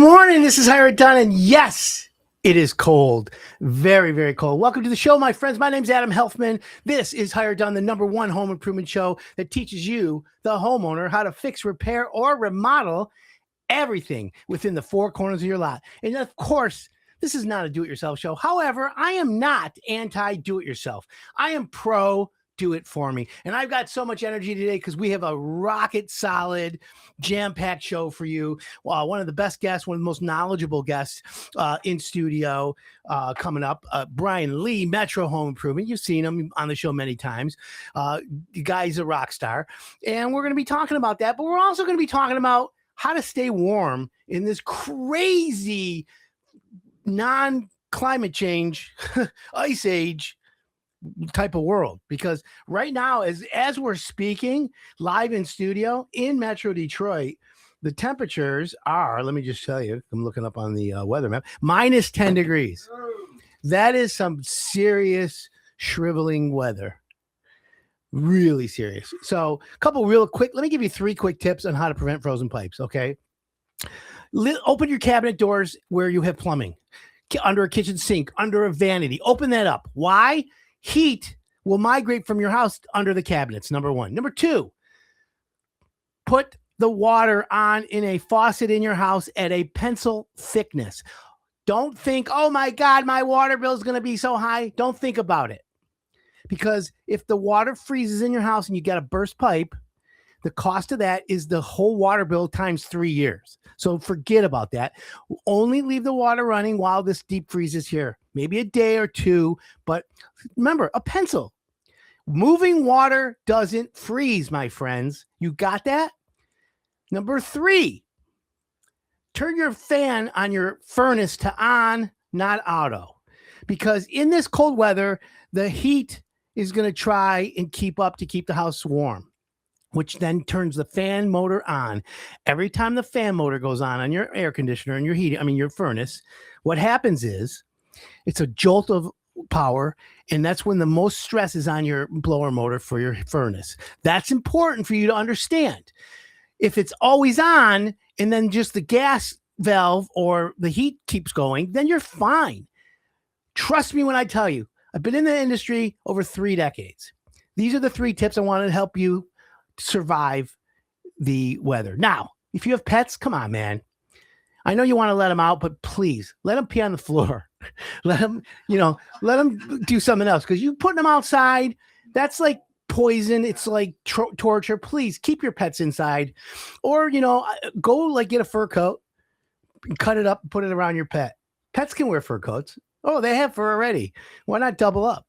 morning. This is Hire It Done, and yes, it is cold. Very, very cold. Welcome to the show, my friends. My name's Adam Helfman. This is Hire It Done, the #1 home improvement show that teaches you, the homeowner, how to fix, repair, or remodel everything within the four corners of your lot. And of course, this is not a do-it-yourself show. However, I am not anti-do-it-yourself. I am pro do it for me. And I've got so much energy today because we have a rocket solid, jam-packed show for you. One of the best guests, one of the most knowledgeable guests in studio coming up, Brian Lee, Metro Home Improvement. You've seen him on the show many times. The guy's a rock star. And we're going to be talking about that, but we're also going to be talking about how to stay warm in this crazy non-climate change, ice age type of world. Because right now, as we're speaking live in studio in Metro Detroit, the temperatures are, let me just tell you, I'm looking up on the weather map, minus 10 degrees. That is some serious shriveling weather. Really serious. So a couple real quick, let me give you 3 quick tips on how to prevent frozen pipes. Okay. Open your cabinet doors where you have plumbing, under a kitchen sink, under a vanity. Open that up. Why? Heat will migrate from your house under the cabinets, #1. #2, put the water on in a faucet in your house at a pencil thickness. Don't think, oh my God, my water bill is going to be so high. Don't think about it. Because if the water freezes in your house and you got a burst pipe, the cost of that is the whole water bill times 3 years. So forget about that. Only leave the water running while this deep freeze is here. Maybe a day or two, but remember, a pencil. Moving water doesn't freeze, my friends. You got that? #3, turn your fan on your furnace to on, not auto. Because in this cold weather, the heat is going to try and keep up to keep the house warm, which then turns the fan motor on. Every time the fan motor goes on your air conditioner and your furnace, what happens is it's a jolt of power, and that's when the most stress is on your blower motor for your furnace. That's important for you to understand. If it's always on and then just the gas valve or the heat keeps going, then you're fine. Trust me when I tell you, I've been in the industry over 3 decades. These are the 3 tips I wanted to help you survive the weather. Now, if you have pets, come on, man. I know you want to let them out, but please let them pee on the floor. let them do something else, because you putting them outside, that's like poison. It's like torture. Please keep your pets inside, or, go get a fur coat and cut it up and put it around your pet. Pets can wear fur coats. Oh, they have fur already. Why not double up?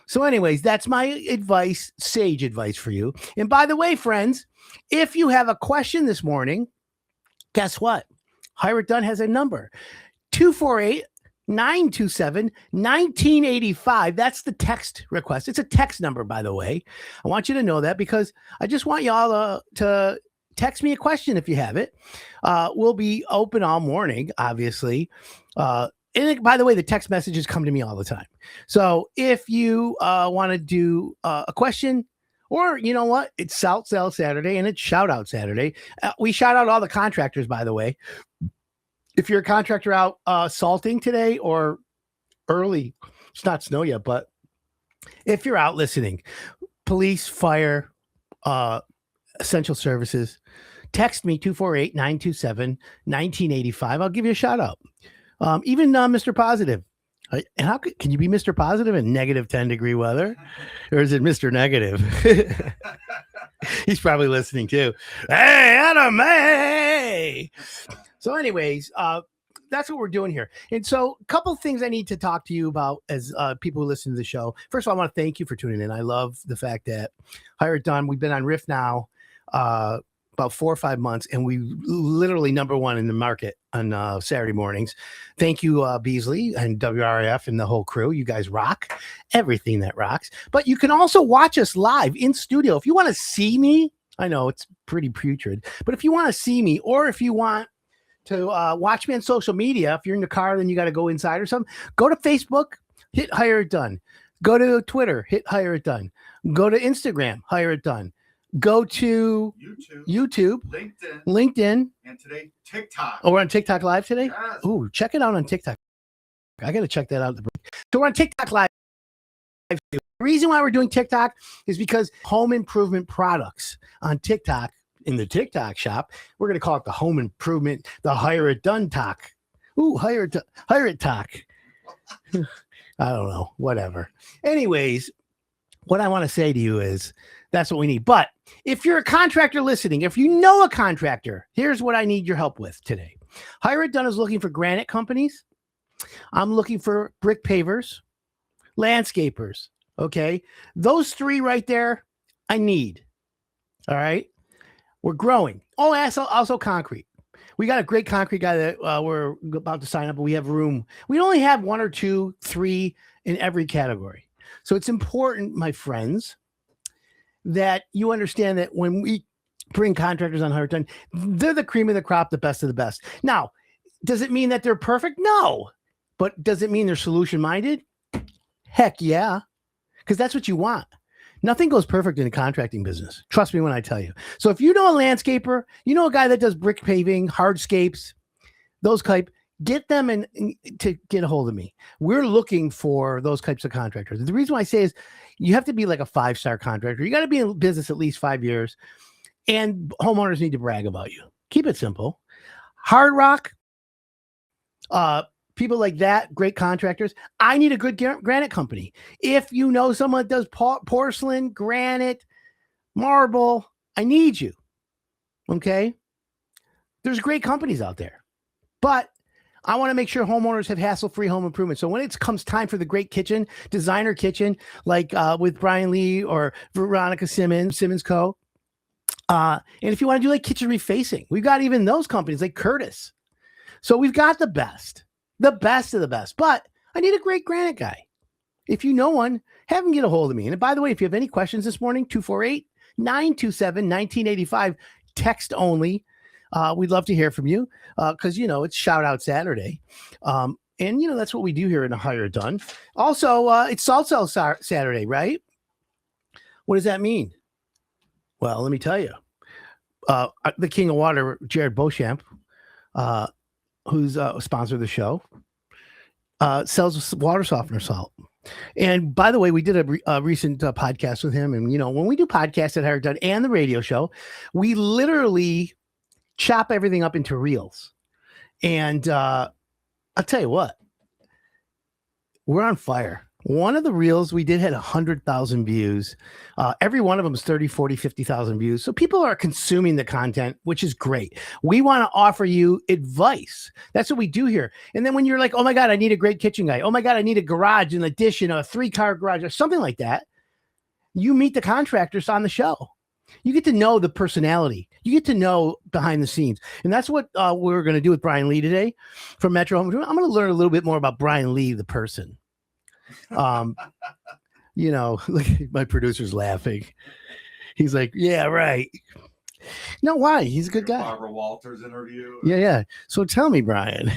So anyways, that's my advice, sage advice for you. And by the way, friends, if you have a question this morning, guess what? Hire It Done has a number, 248-927-1985. That's the text request. It's a text number, by the way. I want you to know that because I just want y'all to text me a question if you have it. We'll be open all morning, obviously. And by the way, the text messages come to me all the time. So if you want to do a question, or you know what, it's Salt Sale Saturday and it's Shout Out Saturday. We shout out all the contractors, by the way. If you're a contractor out salting today or early, it's not snow yet, but if you're out listening, police, fire, essential services, text me 248-927-1985. I'll give you a shout out. Even Mr. Positive. How can you be Mr. Positive in negative 10-degree weather? Or is it Mr. Negative? He's probably listening too. Hey, Adam, hey! So anyways, that's what we're doing here. And so a couple things I need to talk to you about as people who listen to the show. First of all, I want to thank you for tuning in. I love the fact that Hire It Done, we've been on Riff now about 4 or 5 months, and we literally #1 in the market on Saturday mornings. Thank you, Beasley and WRF and the whole crew. You guys rock everything that rocks. But you can also watch us live in studio. If you want to see me, I know it's pretty putrid, but if you want to see me, or if you want to watch me on social media, if you're in the car, then you got to go inside or something, go to Facebook, hit Hire It Done. Go to Twitter, hit Hire It Done. Go to Instagram, Hire It Done. Go to YouTube, LinkedIn, and today TikTok. Oh, we're on TikTok Live today? Yes. Ooh, check it out on TikTok. I got to check that out. So we're on TikTok Live. The reason why we're doing TikTok is because home improvement products on TikTok, in the TikTok shop, we're going to call it the home improvement, the hire it done talk. Ooh, hire it talk. I don't know, whatever. Anyways, what I want to say to you is that's what we need. But if you're a contractor listening, if you know a contractor, here's what I need your help with today. Hire It Done is looking for granite companies. I'm looking for brick pavers, landscapers. Okay. Those three right there, I need. All right. We're growing. Oh, also concrete. We got a great concrete guy that we're about to sign up, but we have room. We only have 1 or 2, 3 in every category. So it's important, my friends, that you understand that when we bring contractors on Hire It Done, they're the cream of the crop, the best of the best. Now, does it mean that they're perfect? No. But does it mean they're solution-minded? Heck yeah. Because that's what you want. Nothing goes perfect in the contracting business. Trust me when I tell you. So if you know a landscaper, you know a guy that does brick paving, hardscapes, those type, get them in to get a hold of me. We're looking for those types of contractors. The reason why I say is you have to be like a 5-star contractor. You got to be in business at least 5 years, and homeowners need to brag about you. Keep it simple. Hard Rock, people like that, great contractors. I need a good granite company. If you know someone that does porcelain, granite, marble, I need you. Okay? There's great companies out there. But I want to make sure homeowners have hassle-free home improvement. So when it comes time for the great kitchen, designer kitchen, like with Brian Lee or Veronica Simmons Co., and if you want to do like kitchen refacing, we've got even those companies like Curtis. So we've got the best of the best. But I need a great granite guy. If you know one, have him get a hold of me. And by the way, if you have any questions this morning, 248-927-1985, text only. We'd love to hear from you because, it's Shout Out Saturday. And, that's what we do here in the Hire It Done. Also, it's Salt Cell Saturday, right? What does that mean? Well, let me tell you. The King of Water, Jared Beauchamp, who's a sponsor of the show, sells water softener salt. And by the way, we did a recent podcast with him. And, when we do podcasts at Hire It Done and the radio show, we literally chop everything up into reels. And I'll tell you what, we're on fire. One of the reels we did had 100,000 views. Every one of them is 30, 40, 50,000 views. So people are consuming the content, which is great. We want to offer you advice. That's what we do here. And then when you're like, oh my God, I need a great kitchen guy. Oh my God, I need a garage, an addition, a 3-car garage or something like that. You meet the contractors on the show. You get to know the personality. You get to know behind the scenes. And that's what we're going to do with Brian Lee today from Metro Home. I'm going to learn a little bit more about Brian Lee, the person. Look, my producer's laughing. He's like, yeah, right. No, why? He's a good guy. Barbara Walters interview. Yeah. So tell me, Brian.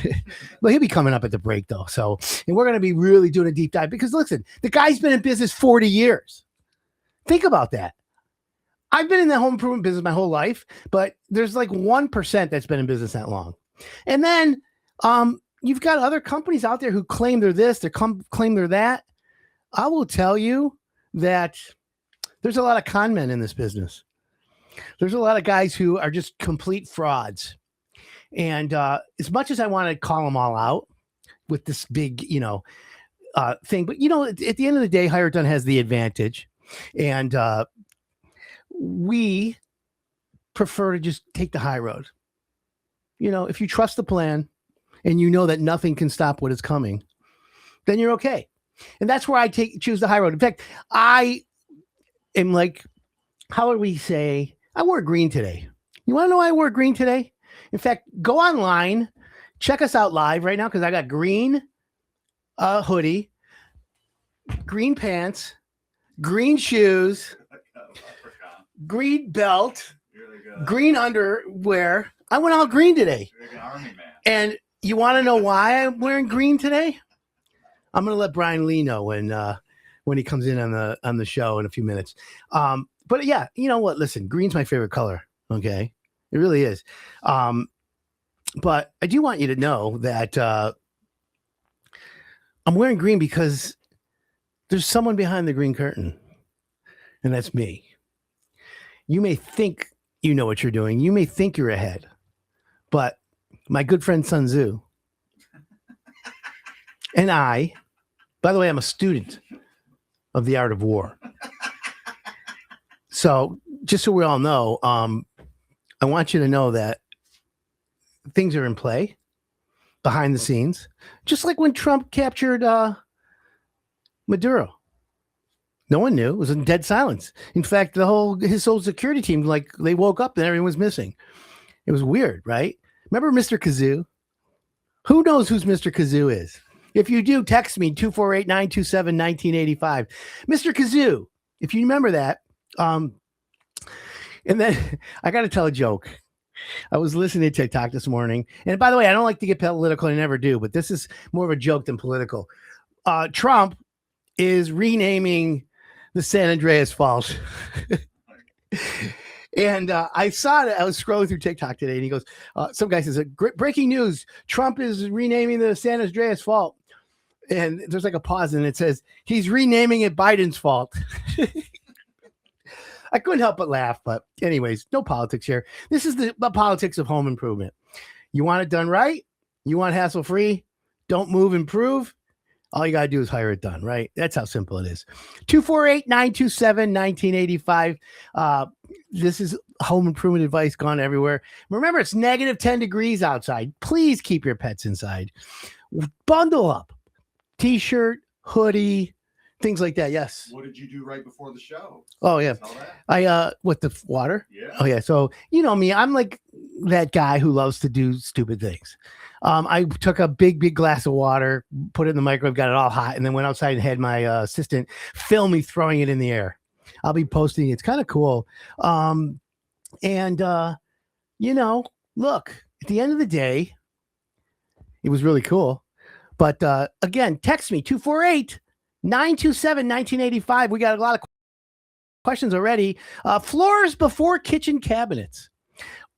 Well, he'll be coming up at the break, though. So, and we're going to be really doing a deep dive because, listen, the guy's been in business 40 years. Think about that. I've been in the home improvement business my whole life, but there's like 1% that's been in business that long. And then you've got other companies out there who claim they're this, claim they're that. I will tell you that there's a lot of con men in this business. There's a lot of guys who are just complete frauds. And as much as I want to call them all out with this big, thing, but at the end of the day, Hire It Done has the advantage. And we prefer to just take the high road. If you trust the plan and you know that nothing can stop what is coming, then you're okay. And that's where I choose the high road. In fact, I am like, how would we say, I wore green today. You want to know why I wore green today? In fact, go online, check us out live right now because I got green hoodie, green pants, green shoes, green belt, green underwear. I went all green today. You're like an army man. And you want to know why I'm wearing green today? I'm going to let Brian Lee know when he comes in on the show in a few minutes. But yeah, you know what? Listen, green's my favorite color. Okay, it really is. But I do want you to know that I'm wearing green because there's someone behind the green curtain, and that's me. You may think you know what you're doing. You may think you're ahead, but my good friend Sun Tzu and I, by the way, I'm a student of the art of war. So just so we all know, I want you to know that things are in play behind the scenes, just like when Trump captured Maduro. No one knew. It was in dead silence. In fact, his whole security team, like they woke up and everyone was missing. It was weird, right? Remember Mr. Kazoo? Who knows who Mr. Kazoo is? If you do, text me 248-927-1985. Mr. Kazoo, if you remember that. And then I got to tell a joke. I was listening to TikTok this morning. And by the way, I don't like to get political. I never do. But this is more of a joke than political. Trump is renaming the San Andreas Fault. And I saw it. I was scrolling through TikTok today, and he goes, some guy says, breaking news, Trump is renaming the San Andreas Fault. And there's like a pause, and it says, he's renaming it Biden's fault. I couldn't help but laugh, but anyways, no politics here. This is the politics of home improvement. You want it done right? You want hassle-free? Don't move, improve? All you got to do is hire it done, right? That's how simple it is. 248-927-1985. This is home improvement advice gone everywhere. Remember, it's negative 10 degrees outside. Please keep your pets inside. Bundle up. T-shirt, hoodie, things like that. Yes. What did you do right before the show? Oh, yeah. With the water? Yeah. Oh, yeah. So, you know me, I'm like that guy who loves to do stupid things. I took a big glass of water, put it in the microwave, got it all hot, and then went outside and had my assistant film me throwing it in the air. I'll be posting it. It's kind of cool. You know, look, at the end of the day, it was really cool. But again, text me 248-927-1985. We got a lot of questions already. Floors before kitchen cabinets.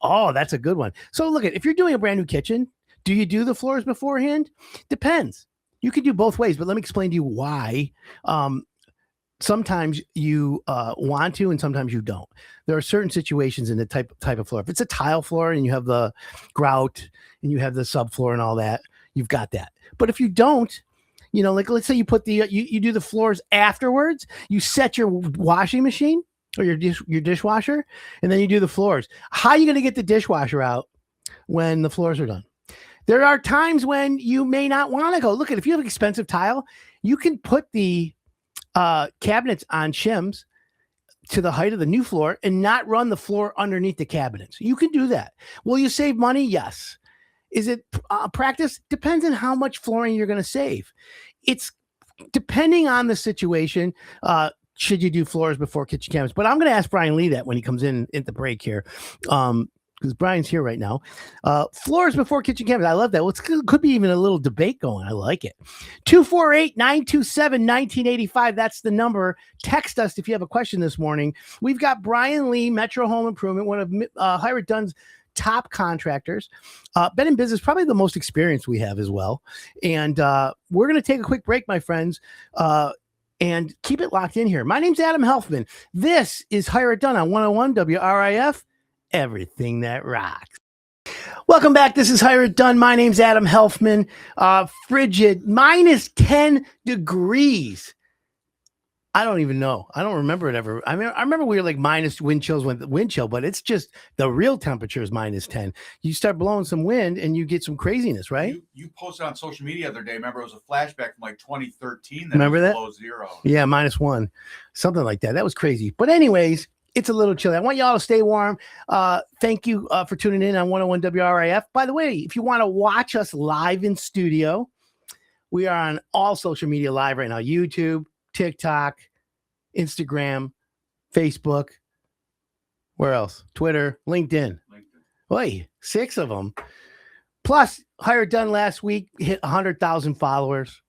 Oh, that's a good one. So look, if you're doing a brand new kitchen, do you do the floors beforehand? Depends. You can do both ways, but let me explain to you why. Sometimes you want to, and sometimes you don't. There are certain situations in the type of floor. If it's a tile floor and you have the grout and you have the subfloor and all that, you've got that. But if you don't, you know, like let's say you put you do the floors afterwards, you set your washing machine or your dishwasher, and then you do the floors. How are you going to get the dishwasher out when the floors are done? There are times when you may not want to go. Look, if you have an expensive tile, you can put the cabinets on shims to the height of the new floor and not run the floor underneath the cabinets. You can do that. Will you save money? Yes. Is it practice? Depends on how much flooring you're going to save. It's depending on the situation. Should you do floors before kitchen cabinets? But I'm going to ask Brian Lee that when he comes in at the break here. Because Brian's here right now. Floors before kitchen cabinets. I love that. Well, it could be even a little debate going. I like it. 248-927-1985. That's the number. Text us if you have a question this morning. We've got Brian Lee, Metro Home Improvement, one of Hire It Done's top contractors. Been in business, probably the most experience we have as well. And we're going to take a quick break, my friends. And keep it locked in here. My name's Adam Helfman. This is Hire It Done on 101 WRIF. Everything that rocks. Welcome back. This is Hire It Done. My name's Adam Helfman. Frigid, minus 10 degrees. I don't even know. I don't remember it ever. I remember we were like minus wind chills with wind chill, but it's just the real temperature is minus 10. You start blowing some wind and you get some craziness, right? You posted on social media the other day. Remember, it was a flashback from like 2013. Remember that? Below zero. Yeah, -1, something like that. That was crazy. But anyways, it's a little chilly. I want y'all to stay warm. Thank you for tuning in on 101 WRIF. By the way, if you want to watch us live in studio, we are on all social media live right now. YouTube, TikTok, Instagram, Facebook. Where else? Twitter, LinkedIn. Wait, 6 of them. Plus, Hire It Done last week hit 100,000 followers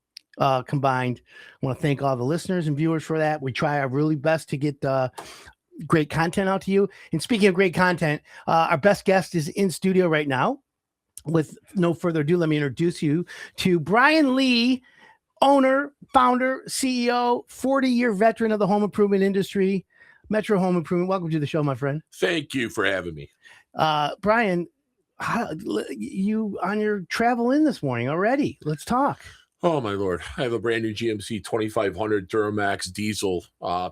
combined. I want to thank all the listeners and viewers for that. We try our really best to get great content out to you. And speaking of great content, our best guest is in studio right now. With no further ado, let me introduce you to Brian Lee, owner, founder, CEO, 40-year veteran of the home improvement industry, Metro Home Improvement. Welcome to the show, my friend. Thank you for having me. Brian, you on your travel in this morning already. Let's talk. Oh, my Lord. I have a brand new GMC 2500 Duramax diesel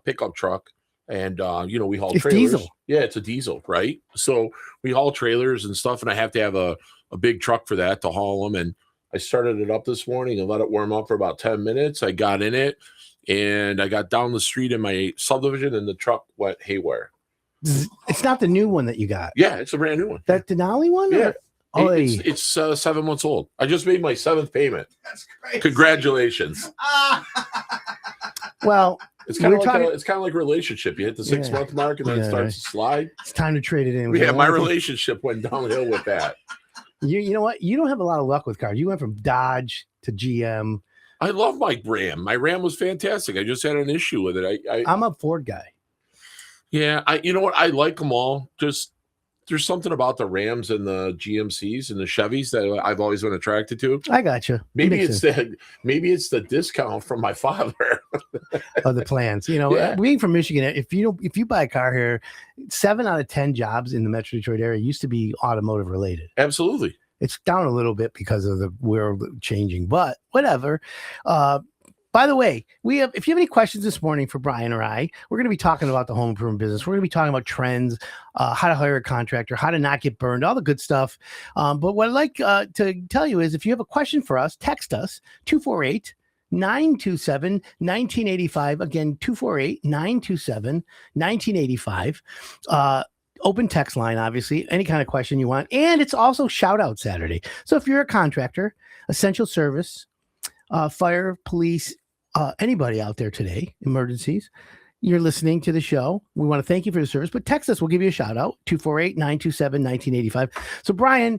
pickup truck. And, we haul trailers. Diesel. Yeah, it's a diesel, right? So we haul trailers and stuff, and I have to have a big truck for that to haul them. And I started it up this morning and let it warm up for about 10 minutes. I got in it, and I got down the street in my subdivision, and the truck went haywire. It's not the new one that you got. Yeah, it's a brand new one. That Denali one? Yeah. Oh, it's 7 months old. I just made my 7th payment. That's crazy. Congratulations. Well, It's kind of like a relationship. You hit the 6-month mark and then it starts to slide. It's time to trade it in. Yeah, my relationship went downhill with that. You know what? You don't have a lot of luck with cars. You went from Dodge to GM. I love my Ram. My Ram was fantastic. I just had an issue with it. I'm a Ford guy. Yeah, you know what? I like them all. Just there's something about the Rams and the GMCs and the Chevys that I've always been attracted to. I got you. Maybe it's the discount from my father. Of the plans. Being from Michigan, if you buy a car here, 7 out of 10 jobs in the Metro Detroit area used to be automotive related. Absolutely. It's down a little bit because of the world changing, but whatever. By the way, if you have any questions this morning for Brian or I, we're going to be talking about the home improvement business. We're going to be talking about trends, how to hire a contractor, how to not get burned, all the good stuff. But what I'd like to tell you is if you have a question for us, text us 248-927-1985. Again, 248-927-1985. Open text line, obviously, any kind of question you want. And it's also shout out Saturday. So if you're a contractor, essential service, fire, police, anybody out there today, emergencies, you're listening to the show. We want to thank you for the service, but text us. We'll give you a shout out, 248-927-1985. So Brian,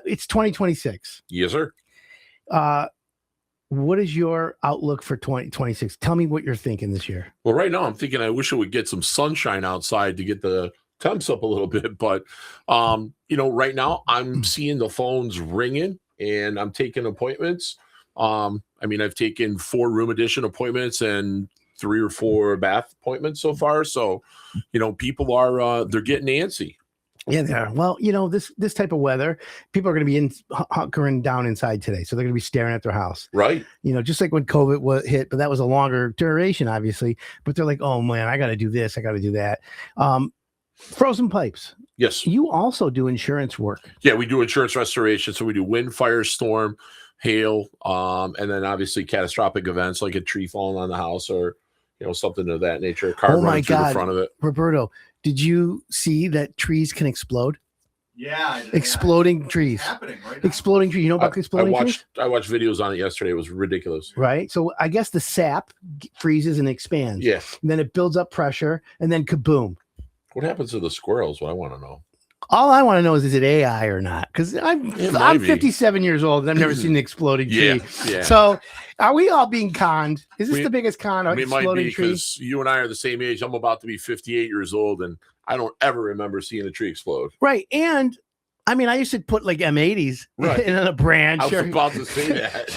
it's 2026. Yes, sir. What is your outlook for 2026? Tell me what you're thinking this year. Well, right now I'm thinking I wish it would get some sunshine outside to get the temps up a little bit. But, right now I'm seeing the phones ringing and I'm taking appointments. I've taken 4 room addition appointments and 3 or 4 bath appointments so far. So, people are, they're getting antsy. Yeah, they are. Well, this type of weather, people are going to be hunkering down inside today. So they're going to be staring at their house. Right. Just like when COVID hit, but that was a longer duration, obviously. But they're like, oh man, I got to do this. I got to do that. Frozen pipes. Yes. You also do insurance work. Yeah, we do insurance restoration. So we do wind, fire, storm, hail, and then obviously catastrophic events like a tree falling on the house or something of that nature. A car running through the front of it. Roberto, did you see that trees can explode? Yeah, exploding trees. It's happening right now. Exploding trees. You know about exploding trees? I watched videos on it yesterday. It was ridiculous. Right. So I guess the sap freezes and expands. Yeah. And then it builds up pressure, and then kaboom. What happens to the squirrels? What I want to know. All I want to know is it AI or not? Because I'm 57 years old and I've never seen an exploding tree. Yeah. So are we all being conned? Is this the biggest con? It might be because you and I are the same age. I'm about to be 58 years old and I don't ever remember seeing a tree explode. Right. And I used to put like M80s in a branch. I was about to say that.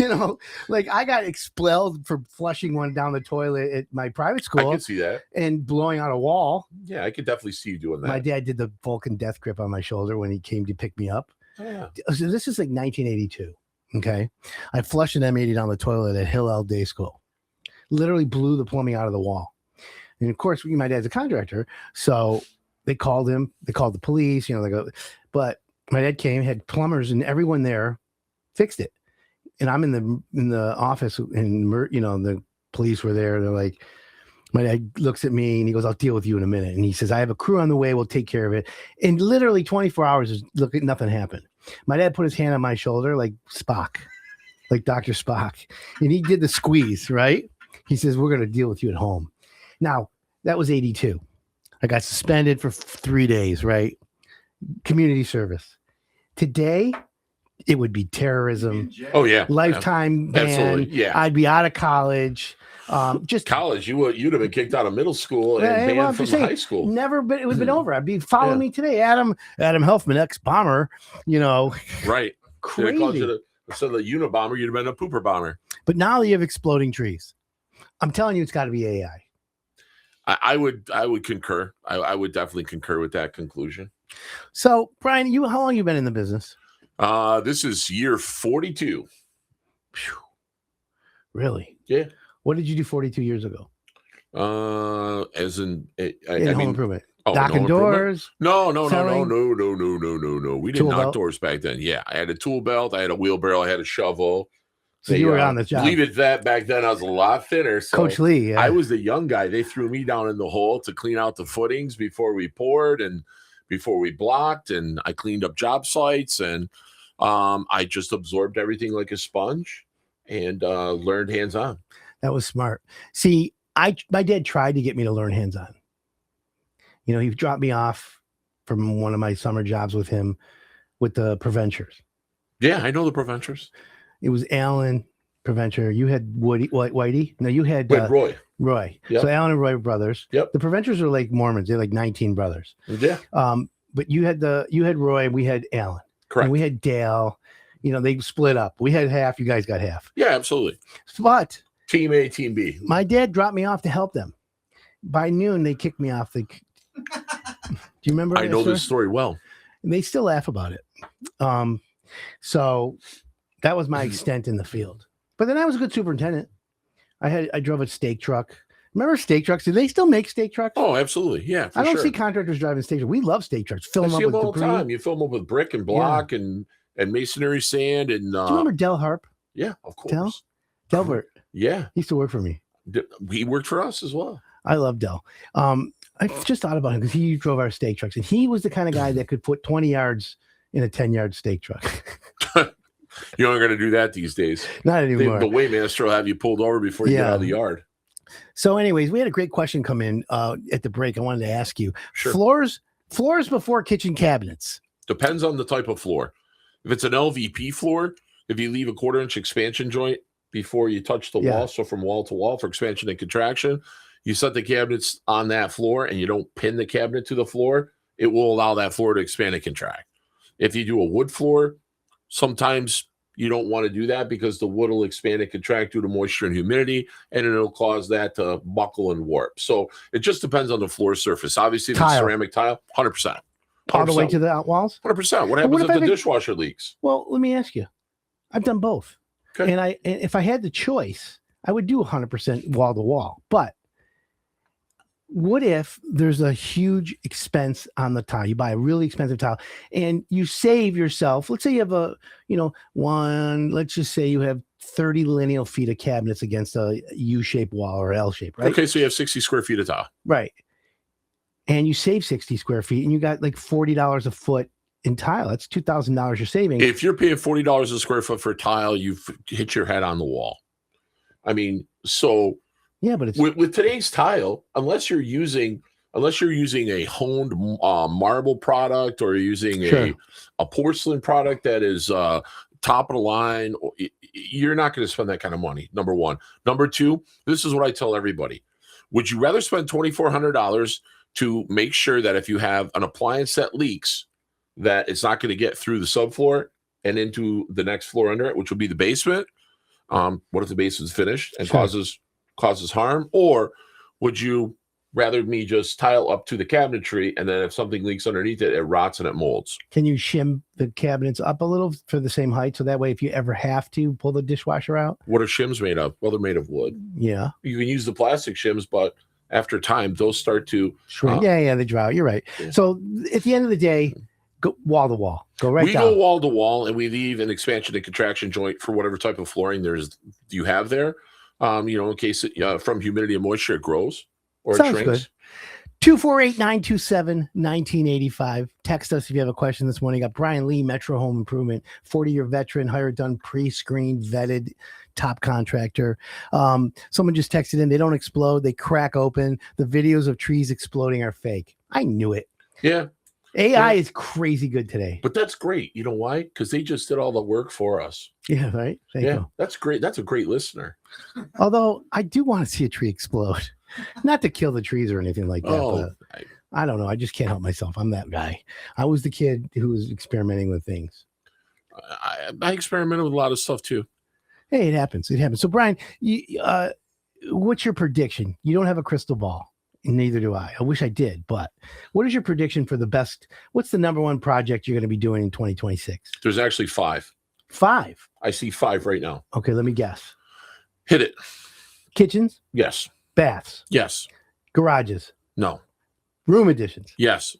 I got expelled for flushing one down the toilet at my private school. I can see that. And blowing out a wall. Yeah, I could definitely see you doing that. My dad did the Vulcan death grip on my shoulder when he came to pick me up. Yeah. So this is like 1982. Okay. I flushed an M80 down the toilet at Hillel Day School. Literally blew the plumbing out of the wall. And of course, my dad's a contractor. So they called him. They called the police. But my dad came, had plumbers and everyone there fixed it. And I'm in the office and the police were there. They're like, my dad looks at me and he goes, I'll deal with you in a minute. And he says, I have a crew on the way. We'll take care of it. And literally 24 hours, nothing happened. My dad put his hand on my shoulder like Spock, like Dr. Spock. And he did the squeeze, right? He says, we're going to deal with you at home. Now, that was 82. I got suspended for 3 days, right? Community service. Today, it would be terrorism. Oh, yeah. Lifetime ban. Absolutely. Yeah. I'd be out of college. Just college, you'd have been kicked out of middle school and Well, banned I'm from just saying, high school. never, but it would have been over. I'd be following me today, Adam Helfman, ex-bomber. Right. They called Crazy. you instead of the Unabomber, you'd have been a pooper bomber. But now you have exploding trees. I'm telling you, it's got to be AI. I would concur. I would definitely concur with that conclusion. So, Brian, how long you been in the business? This is year 42. Whew. Really? Yeah. What did you do 42 years ago? As in, In home improvement. Oh, Knocking doors. No. We didn't Tool knock belt? doors back then. Yeah, I had a tool belt, I had a wheelbarrow, I had a shovel. So you were on the job. Believe it, that back then I was a lot thinner. So Coach Lee. Yeah. I was the young guy. They threw me down in the hole to clean out the footings before we poured and before we blocked, and I cleaned up job sites, and I just absorbed everything like a sponge and learned hands-on. That was smart. See, my dad tried to get me to learn hands-on. He dropped me off from one of my summer jobs with him with the Preventures. Yeah, I know the Preventures. It was Alan Preventer. You had Whitey. No, you had Roy. Roy. Yep. So Alan and Roy were brothers. Yep. The Preventers are like Mormons. They're like 19 brothers. Yeah. But you had Roy. We had Alan. Correct. And we had Dale. They split up. We had half. You guys got half. Yeah, absolutely. But Team A, Team B. my dad dropped me off to help them. By noon, they kicked me off. Do you remember? I know this story well. And they still laugh about it. So that was my extent in the field. But then I was a good superintendent. I drove a stake truck. Remember stake trucks? Do they still make stake trucks? Oh, absolutely. Yeah, I don't see contractors driving stake trucks. We love stake trucks. Fill I them see up them with all the debris. time. You fill them up with brick and block and masonry sand. And do you remember Del Harp? Yeah, of course. Delbert. Yeah. He used to work for me. He worked for us as well. I love Del. I just thought about him because he drove our stake trucks, and he was the kind of guy that could put 20 yards in a 10-yard stake truck. You aren't going to do that these days. Not anymore. The weighmaster will have you pulled over before you get out of the yard. So anyways, we had a great question come in at the break. I wanted to ask you. Sure. Floors before kitchen cabinets. Depends on the type of floor. If it's an LVP floor, if you leave a 1/4-inch expansion joint before you touch the wall, so from wall to wall for expansion and contraction, you set the cabinets on that floor and you don't pin the cabinet to the floor, it will allow that floor to expand and contract. If you do a wood floor, sometimes you don't want to do that because the wood will expand and contract due to moisture and humidity, and it'll cause that to buckle and warp. So it just depends on the floor surface. Obviously, the ceramic tile, 100%. All the way to the walls? 100%. What happens if the dishwasher leaks? Well, let me ask you. I've done both. Okay. And if I had the choice, I would do 100% wall to wall. But what if there's a huge expense on the tile? You buy a really expensive tile and you save yourself. Let's say you have let's just say you have 30 lineal feet of cabinets against a U-shaped wall or L-shape, right? Okay, so you have 60 square feet of tile. Right. And you save 60 square feet and you got like $40 a foot in tile. That's $2,000 you're saving. If you're paying $40 a square foot for tile, you've hit your head on the wall. I mean, so yeah, but it's with today's tile, unless you're using a honed marble product or using a porcelain product that is top of the line, you're not going to spend that kind of money. Number one. Number two, this is what I tell everybody. Would you rather spend $2,400 to make sure that if you have an appliance that leaks, that it's not going to get through the subfloor and into the next floor under it, which would be the basement? What if the basement's finished and causes harm? Or would you rather me just tile up to the cabinetry, and then if something leaks underneath it, it rots and it molds? Can you shim the cabinets up a little for the same height, so that way if you ever have to pull the dishwasher out? What are shims made of? Well, they're made of wood. Yeah. You can use the plastic shims, but after time, those start to shrink. They dry out. You're right. Yeah. So at the end of the day, go wall to wall. Go right down. We go wall to wall, and we leave an expansion and contraction joint for whatever type of flooring you have there. In case from humidity and moisture it grows or Sounds it shrinks. Good. 248-927-1985. Text us if you have a question this morning. Got Brian Lee, Metro Home Improvement, 40-year veteran, hired, done, pre-screened, vetted, top contractor. Someone just texted in. They don't explode. They crack open. The videos of trees exploding are fake. I knew it. Yeah. AI is crazy good today. But that's great. You know why? Because they just did all the work for us. Yeah, right. Thank you. That's great. That's a great listener. Although I do want to see a tree explode, not to kill the trees or anything like that. But I don't know. I just can't help myself. I'm that guy. I was the kid who was experimenting with things. I experimented with a lot of stuff too. Hey, it happens. It happens. So, Brian, what's your prediction? You don't have a crystal ball. Neither do I. I wish I did, but what is your prediction for the best? What's the number one project you're going to be doing in 2026? There's actually 5. 5? I see 5 right now. Okay, let me guess. Hit it. Kitchens? Yes. Baths? Yes. Garages? No. Room additions? Yes.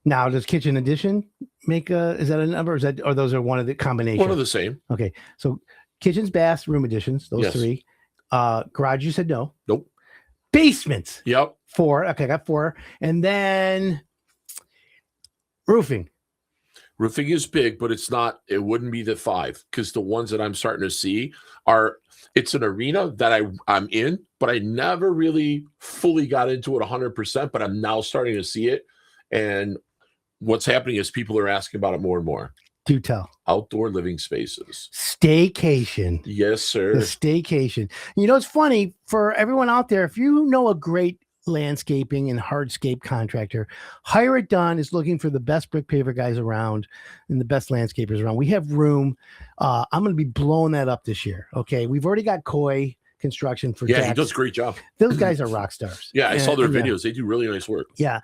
Now, does kitchen addition make is that a number? Or those are one of the combinations? One of the same. Okay, so kitchens, baths, room additions, those Yes. 3. Garage, you said no. Nope. Basements? Yep. 4. Okay, I got 4. And then roofing. Roofing is big, but it wouldn't be the 5 because the ones that I'm starting to see it's an arena that I'm in, but I never really fully got into it 100%, but I'm now starting to see it. And what's happening is people are asking about it more and more. Do tell. Outdoor living spaces. Staycation. Yes, sir. The staycation. You know, it's funny for everyone out there. If you know a great landscaping and hardscape contractor, Hire It Done is looking for the best brick paver guys around and the best landscapers around. We have room. I'm going to be blowing that up this year. Okay. We've already got Coy Construction for Yeah, Jack's. he does a great job. Those guys are rock stars. Yeah, I saw their Yeah. videos. They do really nice work. Yeah.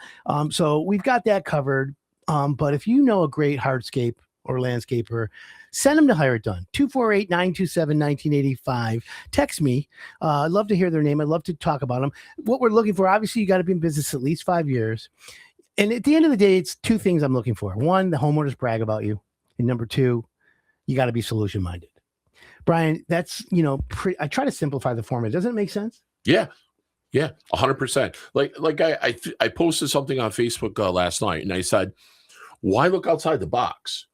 So we've got that covered. But if you know a great hardscape or landscaper, send them to Hire It Done. 248-927-1985. Text me. I'd love to hear their name. I'd love to talk about them. What we're looking for, obviously, you got to be in business at least 5 years. And at the end of the day, it's 2 things I'm looking for. 1, the homeowners brag about you. And number 2, you got to be solution minded. Brian, that's, I try to simplify the format. Doesn't it make sense? Yeah. Yeah, 100%. Like I posted something on Facebook last night, and I said, why look outside the box?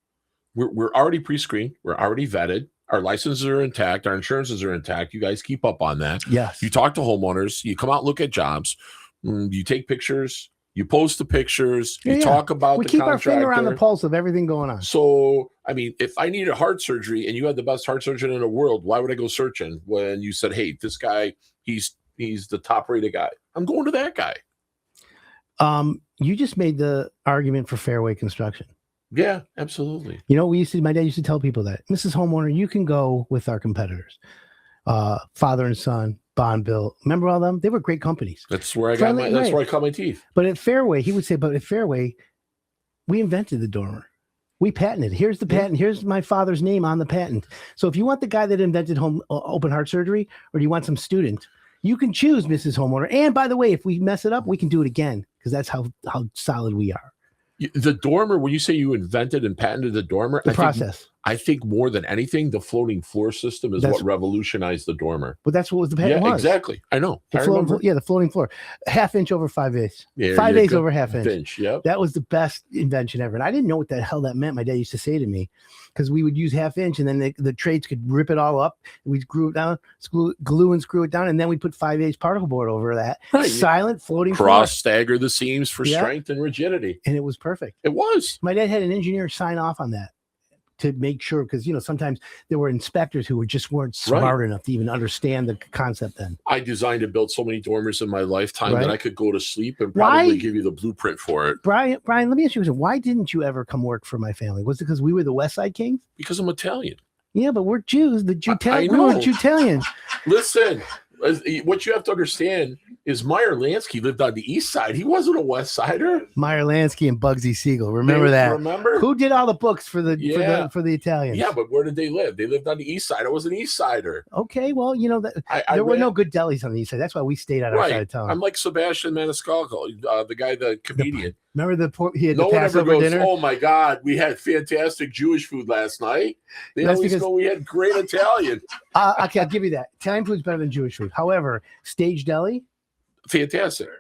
We're already pre-screened. We're already vetted. Our licenses are intact. Our insurances are intact. You guys keep up on that. Yes. You talk to homeowners. You come out, look at jobs. You take pictures. You post the pictures. You talk about we the keep contractor. our finger on the pulse of everything going on. So, I mean, if I needed heart surgery and you had the best heart surgeon in the world, why would I go searching when you said, hey, this guy, he's the top rated guy? I'm going to that guy. You just made the argument for Fairway Construction. Yeah, absolutely. You know, my dad used to tell people that, Mrs. Homeowner, you can go with our competitors. Father and Son, Bond Bill. Remember all them? They were great companies. That's where I Friendly, that's right. where I cut my teeth. But at Fairway, he would say, but at Fairway, we invented the dormer. We patented. Here's the patent. Here's my father's name on the patent. So if you want the guy that invented open heart surgery, or do you want some student, you can choose, Mrs. Homeowner. And by the way, if we mess it up, we can do it again, because that's how solid we are. The dormer, when you say you invented and patented the dormer, I think more than anything, the floating floor system is what revolutionized the dormer. But that's what the patent was. Yeah, exactly. I know. The floating floor. 1/2 inch over 5/8. Yeah, 5/8 over 1/2 inch. Yep. That was the best invention ever. And I didn't know what the hell that meant. My dad used to say to me, because we would use 1/2 inch and then the trades could rip it all up. We'd screw it down, glue and screw it down. And then we put 5/8 particle board over that. Right. Silent floating floor. Stagger the seams for strength and rigidity. And it was perfect. It was. My dad had an engineer sign off on that to make sure, because sometimes there were inspectors who weren't smart enough to even understand the concept then. I designed and built so many dormers in my lifetime that I could go to sleep and probably give you the blueprint for it. Brian, let me ask you a question. Why didn't you ever come work for my family? Was it because we were the West Side Kings? Because I'm Italian. Yeah, but we're Jews. We were Jew-Italian. Listen, what you have to understand is Meyer Lansky lived on the east side. He wasn't a west sider. Meyer Lansky and Bugsy Siegel. Remember that? Remember? Who did all the books for the Italians? Yeah, but where did they live? They lived on the east side. I was an east sider. Okay, well, there were no good delis on the east side. That's why we stayed on our side of town. I'm like Sebastian Maniscalco, the comedian. Remember he had no the one ever Passover goes, dinner? oh my God, we had fantastic Jewish food last night. They always go, we had great Italian. Okay, I'll give you that. Italian food's better than Jewish food. However, stage deli, fantastic.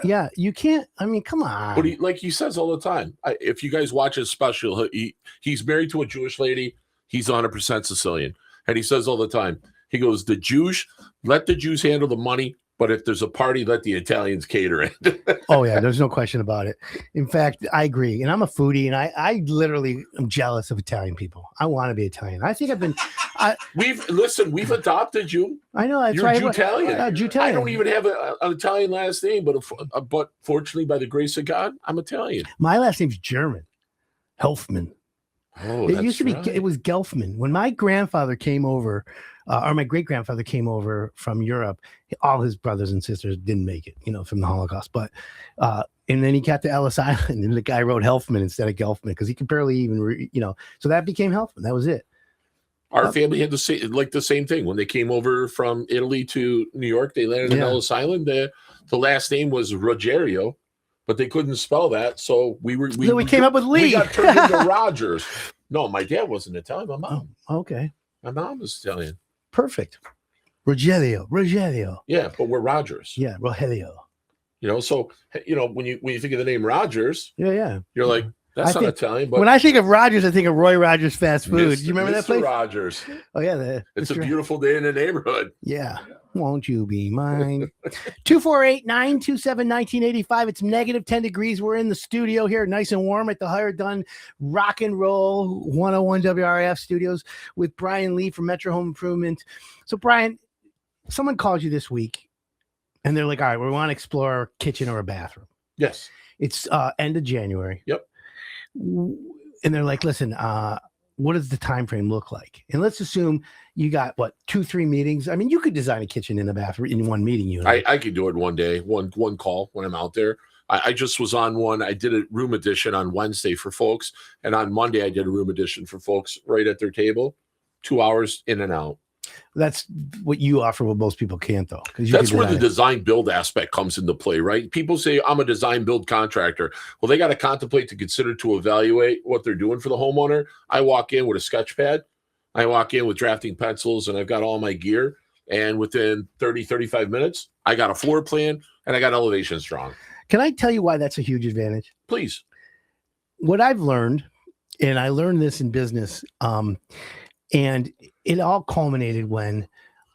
Yeah, you can't. I mean, come on. But he says all the time. If you guys watch his special, he's married to a Jewish lady. He's 100% Sicilian, and he says all the time. He goes, let the Jews handle the money. But if there's a party, let the Italians cater it. Oh yeah, there's no question about it. In fact, I agree. And I'm a foodie, and I literally am jealous of Italian people. I want to be Italian. I think I've been. We've adopted you. I know that's You're right. Jew-Italian. Jew-Italian. I don't even have an Italian last name, but fortunately, by the grace of God, I'm Italian. My last name's German. Helfman. Oh, It used to be. It was Gelfman. When my grandfather came over, or my great grandfather came over from Europe, all his brothers and sisters didn't make it, from the Holocaust. But and then he got to Ellis Island, and the guy wrote Helfman instead of Gelfman because he could barely even, So that became Helfman. That was it. Our family had the same thing when they came over from Italy to New York. They landed in Ellis Island. The last name was Roggerio, but they couldn't spell that, so we came up with Lee. We got turned into Rogers. No, my dad wasn't Italian. My mom. Oh, okay. My mom was Italian. Perfect. Rogelio. Yeah, but we're Rogers. Yeah, Rogelio. So when you think of the name Rogers, yeah, you're like, that's not Italian. But when I think of Rogers, I think of Roy Rogers Fast Food. Do you remember that place? Rogers. Oh yeah, it's a beautiful day in the neighborhood. Yeah. Won't you be mine? 248-927-1985. It's negative 10 degrees. We're in the studio here, nice and warm at the Higher Done Rock and Roll 101 WRF studios with Brian Lee from Metro Home Improvement. So, Brian, someone called you this week and they're like, all right, we want to explore a kitchen or a bathroom. Yes. It's end of January. Yep. And they're like, listen, what does the time frame look like? And let's assume you got 2-3 meetings. I mean, you could design a kitchen in a bathroom in one meeting. I could do it one day, one call when I'm out there. I just was on one. I did a room addition on Wednesday for folks, and on Monday I did a room addition for folks right at their table, 2 hours in and out. That's what you offer, what most people can't, though. That's where the design build aspect comes into play, right? People say, I'm a design build contractor. Well, they got to contemplate, to consider, to evaluate what they're doing for the homeowner. I walk in with a sketch pad. I walk in with drafting pencils, and I've got all my gear. And within 30, 35 minutes, I got a floor plan and I got elevations drawn. Can I tell you why that's a huge advantage? Please. What I've learned, and I learned this in business, and it all culminated when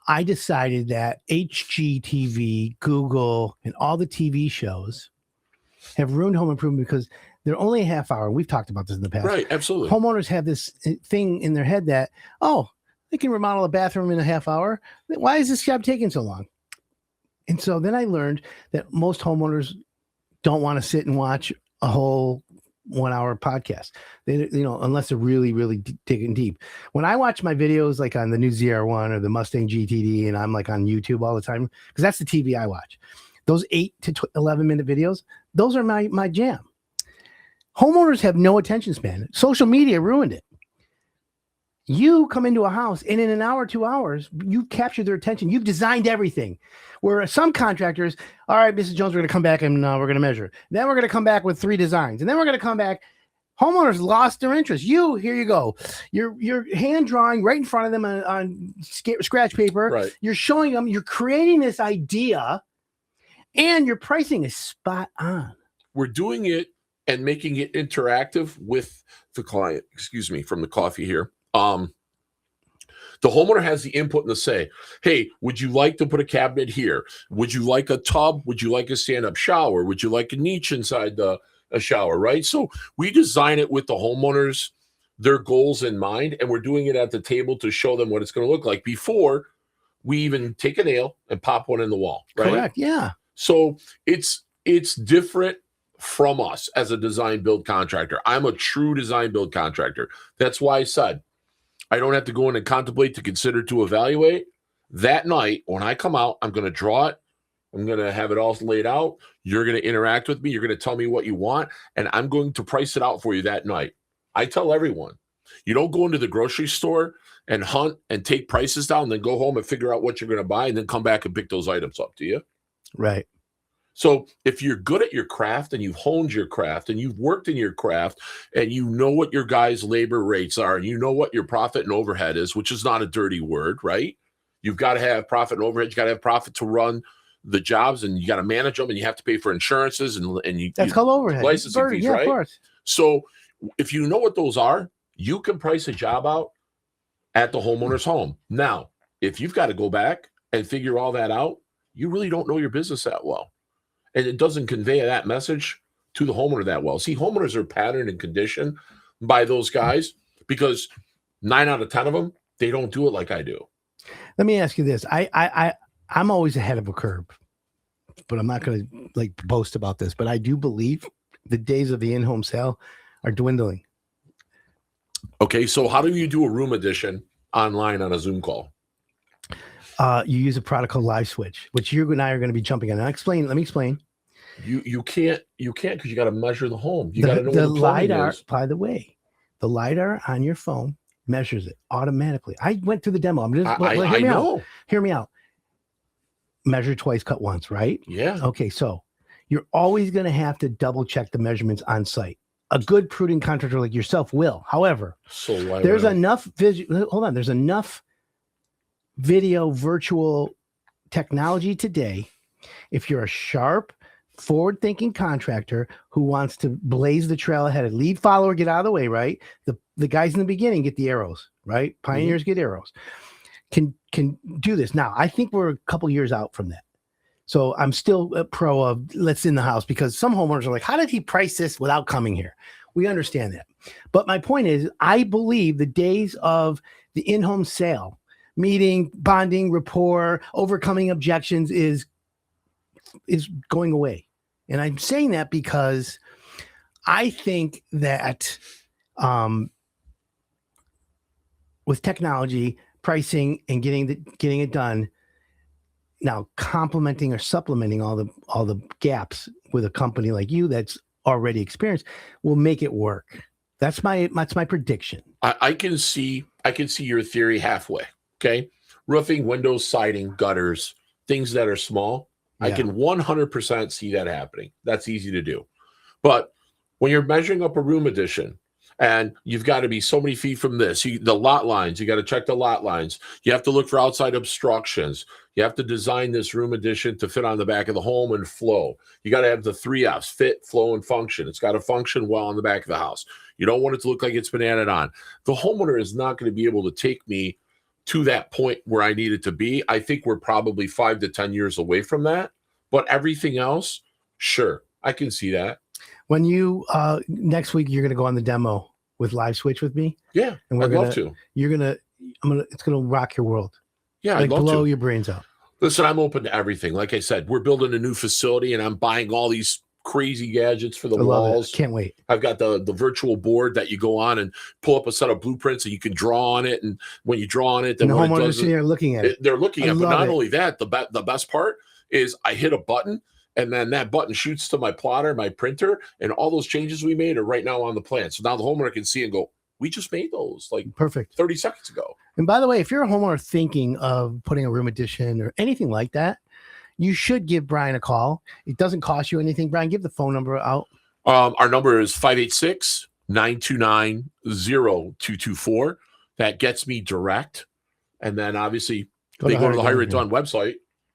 I decided that HGTV, Google, and all the TV shows have ruined home improvement because they're only a half hour. We've talked about this in the past. Right, absolutely. Homeowners have this thing in their head that, they can remodel a bathroom in a half hour. Why is this job taking so long? And so then I learned that most homeowners don't want to sit and watch a whole 1 hour podcast. They, unless they're really, really digging deep. When I watch my videos, like on the new ZR1 or the Mustang GTD, and I'm like on YouTube all the time, because that's the TV I watch. Those 8 to 11 minute videos, those are my jam. Homeowners have no attention span. Social media ruined it. You come into a house and in an hour, 2 hours, you've captured their attention. You've designed everything. Where some contractors, all right, Mrs. Jones, we're going to come back and we're going to measure. Then we're going to come back with 3 designs. And then we're going to come back. Homeowners lost their interest. Here you go. You're hand drawing right in front of them on scratch paper. Right. You're showing them, you're creating this idea, and your pricing is spot on. We're doing it and making it interactive with the client. Excuse me, from the coffee here. The homeowner has the input and the say, hey, would you like to put a cabinet here? Would you like a tub? Would you like a stand-up shower? Would you like a niche inside a shower, right? So we design it with the homeowners, their goals in mind, and we're doing it at the table to show them what it's going to look like before we even take a nail and pop one in the wall, right? Correct, yeah. So it's different from us as a design build contractor. I'm a true design build contractor. That's why I said, I don't have to go in and contemplate, to consider, to evaluate. That night, when I come out, I'm going to draw it. I'm going to have it all laid out. You're going to interact with me. You're going to tell me what you want, and I'm going to price it out for you that night. I tell everyone, you don't go into the grocery store and hunt and take prices down, and then go home and figure out what you're going to buy and then come back and pick those items up, do you? Right. So if you're good at your craft and you've honed your craft and you've worked in your craft and you know what your guys' labor rates are and you know what your profit and overhead is, which is not a dirty word, right? You've got to have profit and overhead. You got to have profit to run the jobs, and you got to manage them, and you have to pay for insurances and that's called overhead. Licensing fees, right? Of course. So if you know what those are, you can price a job out at the homeowner's home. Now, if you've got to go back and figure all that out, you really don't know your business that well. And it doesn't convey that message to the homeowner that well. See, homeowners are patterned and conditioned by those guys because 9 out of 10 of them, they don't do it like I do. Let me ask you this. I'm always ahead of a curve, but I'm not going to like boast about this, but I do believe the days of the in-home sale are dwindling. Okay, so how do you do a room addition online on a Zoom call? You use a product called Live Switch, which you and I are going to be jumping on. Let me explain. You can't because you got to measure the home. You got to know the what the plumbing LiDAR, is. by the way, the LiDAR on your phone measures it automatically. I went through the demo. I'm just I know. Hear me out. Measure twice, cut once, right? Yeah. Okay, so you're always going to have to double check the measurements on site. A good prudent contractor like yourself will. However, So there's enough hold on. There's enough video virtual technology today. If you're a sharp, forward-thinking contractor who wants to blaze the trail ahead, lead follower, get out of the way, right? The guys in the beginning get the arrows, right? Pioneers get arrows. Can do this. Now, I think we're a couple years out from that. So I'm still a pro of let's in the house, because some homeowners are like, how did he price this without coming here? We understand that. But my point is, I believe the days of the in-home sale, meeting, bonding, rapport, overcoming objections is going away. And I'm saying that because I think that with technology, pricing, and getting it done, now complementing or supplementing all the gaps with a company like you that's already experienced will make it work. That's my prediction. I can see your theory halfway. Okay, roofing, windows, siding, gutters, things that are small. Yeah. I can 100% see that happening. That's easy to do. But when you're measuring up a room addition, and you've got to be so many feet from this, the lot lines, you got to check the lot lines. You have to look for outside obstructions. You have to design this room addition to fit on the back of the home and flow. You got to have the 3 F's: fit, flow, and function. It's got to function well on the back of the house. You don't want it to look like it's been added on. The homeowner is not going to be able to take me to that point where I need it to be. I think we're probably 5 to 10 years away from that. But everything else, sure, I can see that. When you next week you're going to go on the demo with Live Switch with me. Yeah, and I'd love to. It's gonna rock your world. Yeah, like I'd love blow to. your brains out. Listen, I'm open to everything. Like I said, we're building a new facility, and I'm buying all these crazy gadgets for the walls. Can't wait. I've got the virtual board that you go on and pull up a set of blueprints, and you can draw on it. And when you draw on it, then the homeowners sitting there looking at it. They're looking at it. But not only that, the best part is I hit a button, and then that button shoots to my plotter, my printer, and all those changes we made are right now on the plan. So now the homeowner can see and go, we just made those like perfect 30 seconds ago. And by the way, if you're a homeowner thinking of putting a room addition or anything like that, you should give Brian a call. It doesn't cost you anything. Brian, give the phone number out. Our number is 586-929-0224. That gets me direct. And then obviously they go to the Hire It Done website.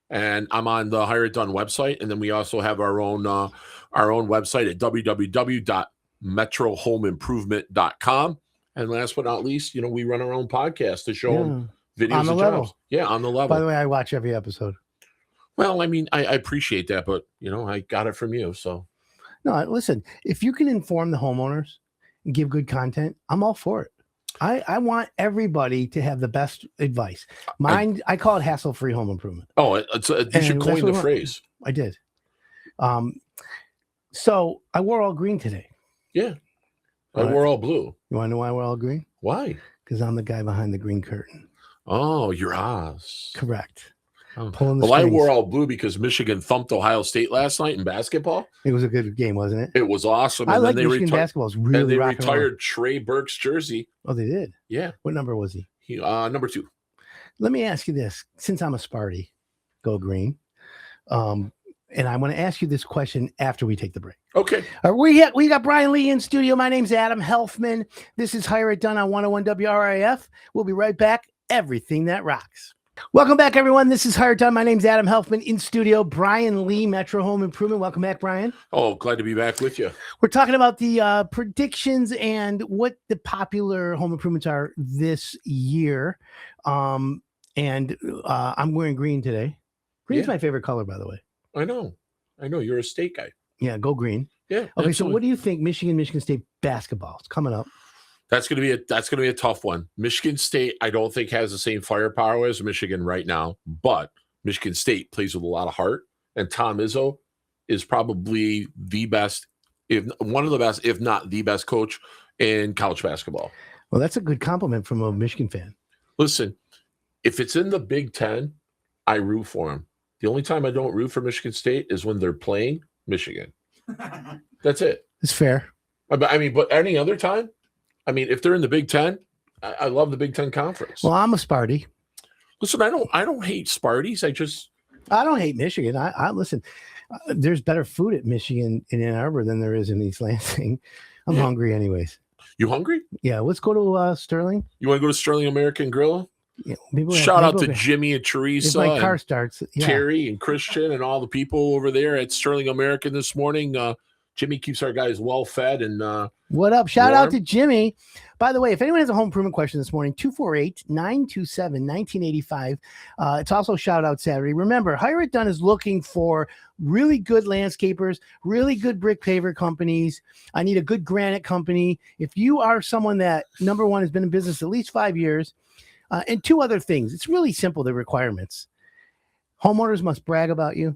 And I'm on the Hire It Done website. And then we also have our own website at www.metrohomeimprovement.com. And last but not least, we run our own podcast to show them videos on the of level. Jobs. Yeah, on the level. By the way, I watch every episode. Well, I mean, I appreciate that, but I got it from you. So no, listen, if you can inform the homeowners and give good content, I'm all for it. I want everybody to have the best advice. Mine, I call it hassle-free home improvement. Oh, you should coin the phrase. I did. So I wore all green today. Yeah. I wore all blue. You want to know why we're all green? Why? Because I'm the guy behind the green curtain. Oh, you're Oz. Correct. Oh. Well, I wore all blue because Michigan thumped Ohio State last night in basketball. It was a good game, wasn't it? It was awesome. I like Michigan basketball. It's really and they retired Trey Burke's jersey. Oh, they did? Yeah. What number was he? Number 2. Let me ask you this. Since I'm a Sparty, go green. And I want to ask you this question after we take the break. Okay. We got Brian Lee in studio. My name's Adam Helfman. This is Hire It Done on 101 WRIF. We'll be right back. Everything that rocks. Welcome back, everyone. This is Hire It Done. My name's Adam Helfman. In studio, Brian Lee, Metro Home Improvement. Welcome back, Brian. Oh, glad to be back with you. We're talking about the predictions and what the popular home improvements are this year. I'm wearing green today. Green's Yeah. my favorite color, by the way. I know. You're a state guy. Yeah, go green. Yeah. Okay, so absolutely. what do you think Michigan State basketball is coming up? That's gonna be a tough one. Michigan State, I don't think has the same firepower as Michigan right now, but Michigan State plays with a lot of heart, and Tom Izzo is probably the best, if one of the best, if not the best coach in college basketball. Well, that's a good compliment from a Michigan fan. Listen, if it's in the Big Ten, I root for them. The only time I don't root for Michigan State is when they're playing Michigan. That's it. It's fair. I mean, but any other time, I mean, if they're in the Big Ten, I love the Big Ten Conference. Well, I'm a Sparty. Listen, I don't hate Sparties. I don't hate Michigan. I listen. There's better food at Michigan in Ann Arbor than there is in East Lansing. I'm hungry, anyways. You hungry? Yeah, let's go to Sterling. You want to go to Sterling American Grill? Yeah, Shout out to Jimmy and Teresa, if my and car starts. Yeah. Terry and Christian and all the people over there at Sterling American this morning. Jimmy keeps our guys well fed and What up? Shout out warm. to Jimmy. By the way, if anyone has a home improvement question this morning, 248-927-1985. It's also shout out Saturday. Remember, Hire It Done is looking for really good landscapers, really good brick paver companies. I need a good granite company. If you are someone that, number one, has been in business at least 5 years, and two other things, it's really simple, the requirements. Homeowners must brag about you,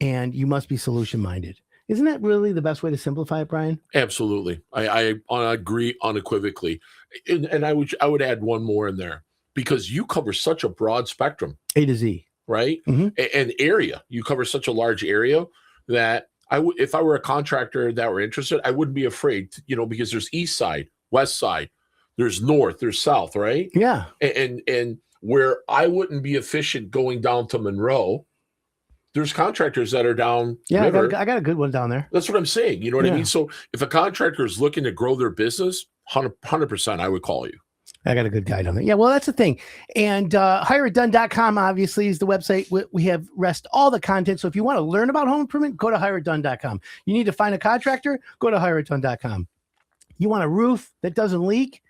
and you must be solution minded. Isn't that really the best way to simplify it, Brian? Absolutely. I agree unequivocally. And I would add one more in there because you cover such a broad spectrum, A to Z. right? Mhm. And area. You cover such a large area that if I were a contractor that were interested, I wouldn't be afraid, because there's east side, west side, there's north, there's south, right? Yeah. And where I wouldn't be efficient going down to Monroe, there's contractors that are down Yeah, river. I got a good one down there. That's what I'm saying. You know what I Yeah. mean? So if a contractor is looking to grow their business, 100%, I would call you. I got a good guy down there. Yeah, well, that's the thing. And hireitdone.com obviously is the website. We have rest all the content. So if you want to learn about home improvement, go to hireitdone.com. You need to find a contractor, go to hireitdone.com. You want a roof that doesn't leak,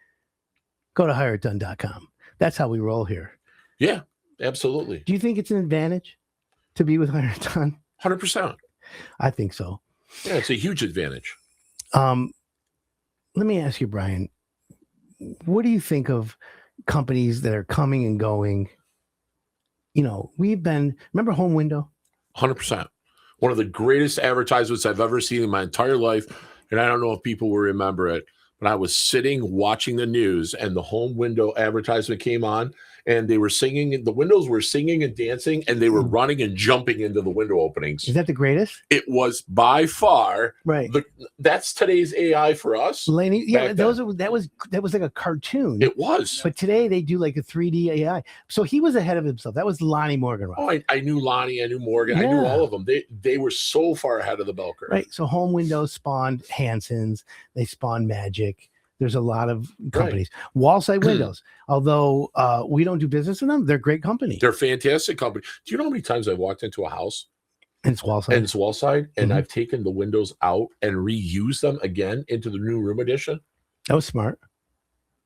go to hireitdone.com. That's how we roll here. Yeah, absolutely. Do you think it's an advantage to be with Hire It Done? 100%. I think so. Yeah, it's a huge advantage. Let me ask you, Brian, what do you think of companies that are coming and going? Remember Home Window? 100%. One of the greatest advertisements I've ever seen in my entire life. And I don't know if people will remember it, but I was sitting watching the news and the Home Window advertisement came on and they were singing. The windows were singing and dancing and they were running and jumping into the window openings. Is that the greatest? It was by far Right. That's today's AI for us. Laney, yeah, back that was like a cartoon. It was. But today they do like a 3D AI. So he was ahead of himself. That was Lonnie Morgan. Oh, I knew Lonnie. I knew Morgan. I knew Yeah. all of them. They were so far ahead of the bell curve. Right. So Home Windows spawned Hanson's. They spawned Magic. There's a lot of companies. Wallside Windows. Although we don't do business with them, they're a great company. They're a fantastic company. Do you know how many times I've walked into a house And it's Wallside. and it's wall side and Mhm. I've taken the windows out and reused them again into the new room edition? That was smart.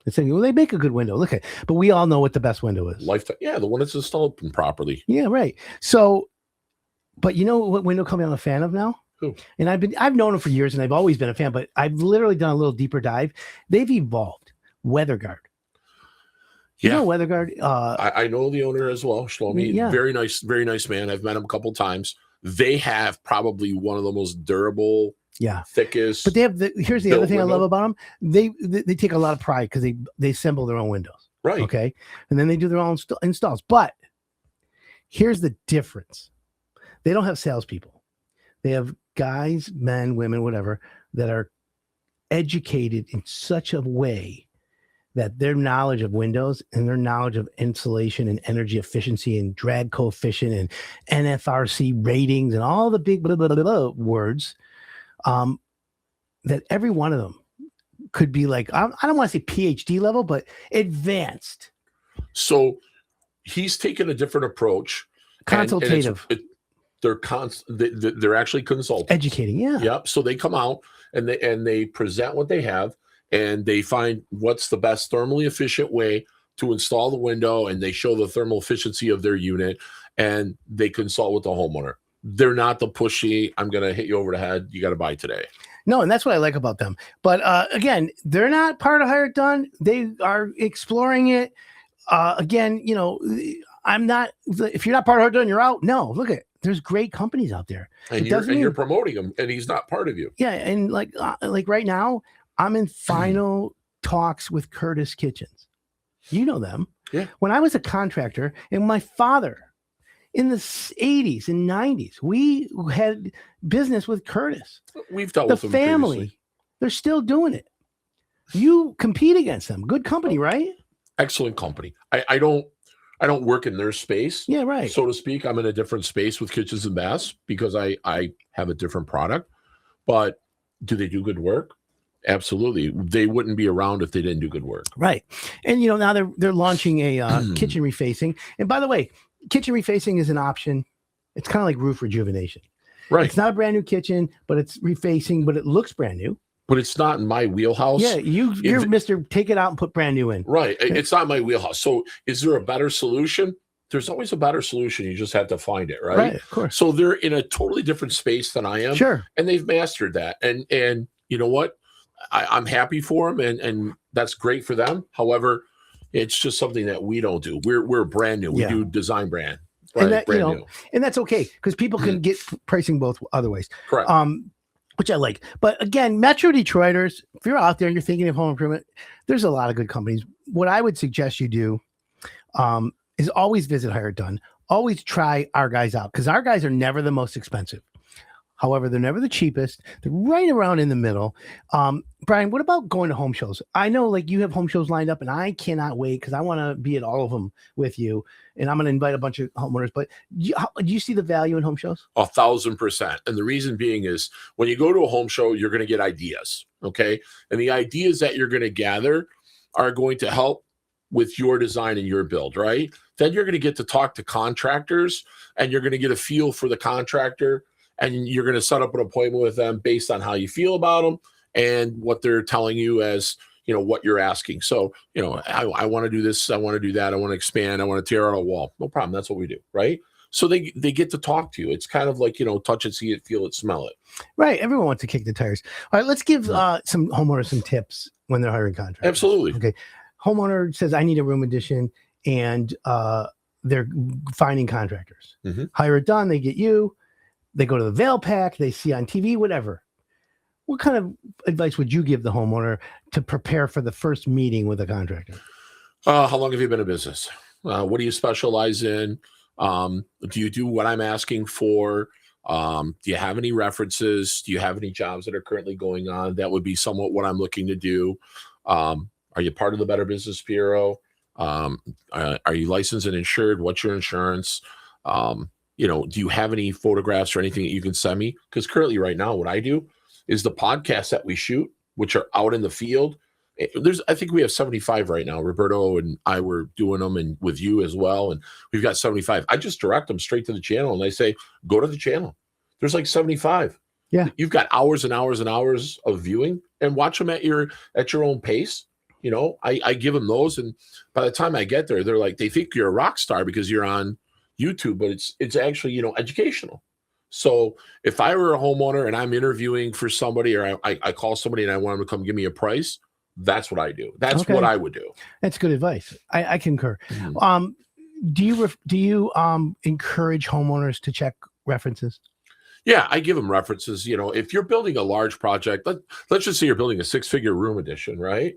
They say, well, they make a good window. Look at, but we all know what the best window is. Lifetime. Yeah, the one that's installed properly. Yeah, right. So, but you know what window company I'm a fan of now? Who? And I've known them for years, and I've always been a fan. But I've literally done a little deeper dive. They've evolved. WeatherGuard. You Yeah. know WeatherGuard. I know the owner as well, Shlomi. Yeah. Very nice man. I've met him a couple times. They have probably one of the most durable, Yeah. thickest. But they have here's the built other thing I love window. about them. They take a lot of pride because they assemble their own windows. Right. Okay. And then they do their own installs. But here's the difference. They don't have salespeople. They have guys, men, women, whatever, that are educated in such a way that their knowledge of windows and their knowledge of insulation and energy efficiency and drag coefficient and NFRC ratings and all the big blah, blah, blah, blah words, that every one of them could be like, I don't want to say PhD level, but advanced. So he's taken a different approach. Consultative. They're actually consultants. Educating. Yeah. Yep. So they come out and they present what they have and they find what's the best thermally efficient way to install the window, and they show the thermal efficiency of their unit, and they consult with the homeowner. They're not the pushy, I'm going to hit you over the head, you got to buy today. No, and that's what I like about them. But again, they're not part of Hire It Done. They are exploring it. Again, you know, I'm not, if you're not part of Hire It Done, you're out. No, look at, there's great companies out there. And you're promoting him, and he's not part of you. Yeah, and like right now, I'm in final talks with Curtis Kitchens. You know them. Yeah. When I was a contractor, and my father in the 80s and 90s, we had business with Curtis. We've dealt The with them family. previously. They're still doing it. You compete against them. Good company, right? Excellent company. I don't work in their space. Yeah, right. So to speak. I'm in a different space with kitchens and baths because I have a different product. But do they do good work? Absolutely. They wouldn't be around if they didn't do good work. Right. And you know, now they're launching a kitchen refacing. And by the way, kitchen refacing is an option. It's kind of like roof rejuvenation. Right. It's not a brand new kitchen, but it's refacing, but it looks brand new. But it's not in my wheelhouse. Yeah, you're Mr. Take it out and put brand new in. Right. It's not my wheelhouse. So is there a better solution? There's always a better solution. You just have to find it, right? Right, of course. So they're in a totally different space than I am. Sure. And they've mastered that. And you know what? I'm happy for them, and that's great for them. However, it's just something that we don't do. We're brand new. We do design brand. And that, brand you know, new. and that's okay because people can get pricing both other ways. Correct. Which I like. But again, Metro Detroiters, if you're out there and you're thinking of home improvement, there's a lot of good companies. What I would suggest you do is always visit Hire It Done. Always try our guys out because our guys are never the most expensive. However, they're never the cheapest. They're right around in the middle. Brian, what about going to home shows? I know like you have home shows lined up and I cannot wait because I want to be at all of them with you. And I'm going to invite a bunch of homeowners. But do you see the value in home shows? 1,000%. And the reason being is when you go to a home show, you're going to get ideas. Okay. And the ideas that you're going to gather are going to help with your design and your build, right? Then you're going to get to talk to contractors and you're going to get a feel for the contractor. And you're going to set up an appointment with them based on how you feel about them and what they're telling you as, you know, what you're asking. So, you know, I want to do this. I want to do that. I want to expand. I want to tear out a wall. No problem. That's what we do. Right. So they get to talk to you. It's kind of like, you know, touch it, see it, feel it, smell it. Right. Everyone wants to kick the tires. All right. Let's give some homeowners some tips when they're hiring contractors. Absolutely. Okay. Homeowner says, I need a room addition and they're finding contractors. Mm-hmm. Hire It Done. They get you. They go to the Vail Pack, they see on TV, whatever. What kind of advice would you give the homeowner to prepare for the first meeting with a contractor? How long have you been in business? What do you specialize in? Do you do what I'm asking for? Do you have any references? Do you have any jobs that are currently going on? That would be somewhat what I'm looking to do. Are you part of the Better Business Bureau? Are you licensed and insured? What's your insurance? You know, do you have any photographs or anything that you can send me? Because currently right now, what I do is the podcasts that we shoot, which are out in the field. I think we have 75 right now. Roberto and I were doing them and with you as well. And we've got 75. I just direct them straight to the channel and I say, go to the channel. There's like 75. Yeah. You've got hours and hours and hours of viewing and watch them at your own pace. You know, I give them those. And by the time I get there, they're like, they think you're a rock star because you're on YouTube, but it's actually, you know, educational. So if I were a homeowner and I'm interviewing for somebody or I call somebody and I want them to come give me a price, that's what I do. That's what I would do. That's good advice. I concur. Mm-hmm. Do you encourage homeowners to check references? Yeah, I give them references. You know, if you're building a large project, let's just say you're building a 6-figure room addition, right?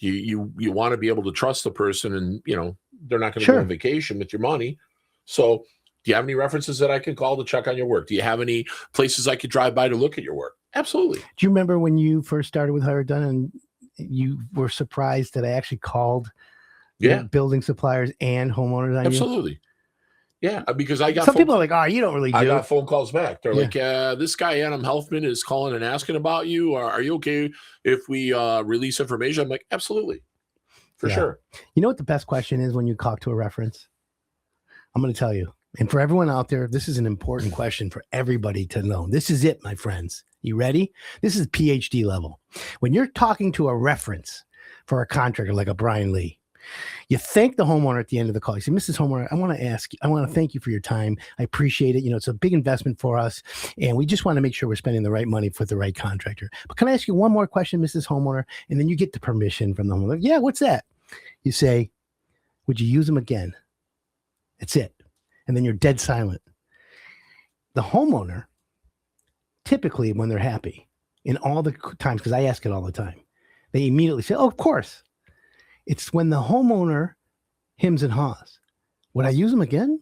You want to be able to trust the person and, you know, they're not going to go on vacation with your money. So do you have any references that I can call to check on your work? Do you have any places I could drive by to look at your work? Absolutely. Do you remember when you first started with Hire It Done and you were surprised that I actually called building suppliers and homeowners on Absolutely. Yeah, because I got some people are like, oh, you don't really do. I got phone calls back. They're like, this guy, Adam Helfman, is calling and asking about you. Are you okay if we release information? I'm like, absolutely. For sure. You know what the best question is when you talk to a reference? I'm going to tell you. And for everyone out there, this is an important question for everybody to know. This is it, my friends. You ready? This is PhD level. When you're talking to a reference for a contractor like a Brian Lee, You thank the homeowner at the end of the call. You say, Mrs. Homeowner, I want to thank you for your time. I appreciate it. It's a big investment for us. And we just want to make sure we're spending the right money for the right contractor. But can I ask you one more question, Mrs. Homeowner? And then you get the permission from the homeowner. Yeah, what's that? You say, would you use them again? That's it. And then you're dead silent. The homeowner, typically when they're happy, in all the times, because I ask it all the time, they immediately say, oh, of course. It's when the homeowner hems and haws. Would I use them again?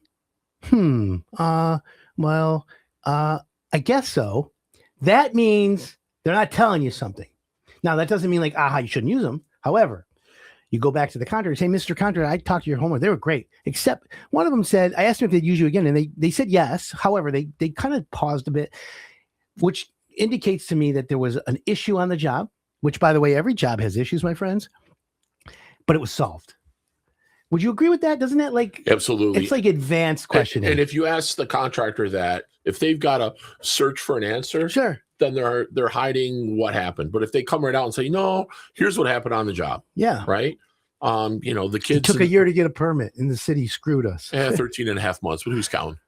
Well, I guess so. That means they're not telling you something. Now, that doesn't mean like, you shouldn't use them. However, you go back to the contractor, say, Mr. Contractor, I talked to your homeowner. They were great. Except one of them said, I asked them if they'd use you again, and they said yes. However, they kind of paused a bit, which indicates to me that there was an issue on the job, which, by the way, every job has issues, my friends, but it was solved. Would you agree with that? Doesn't that absolutely? It's like advanced questioning. And if you ask the contractor that, if they've got to search for an answer, sure, then they're hiding what happened. But if they come right out and say, no, here's what happened on the job. Yeah. Right. The kids it took a year to get a permit and the city screwed us. 13 and a half months, but who's counting?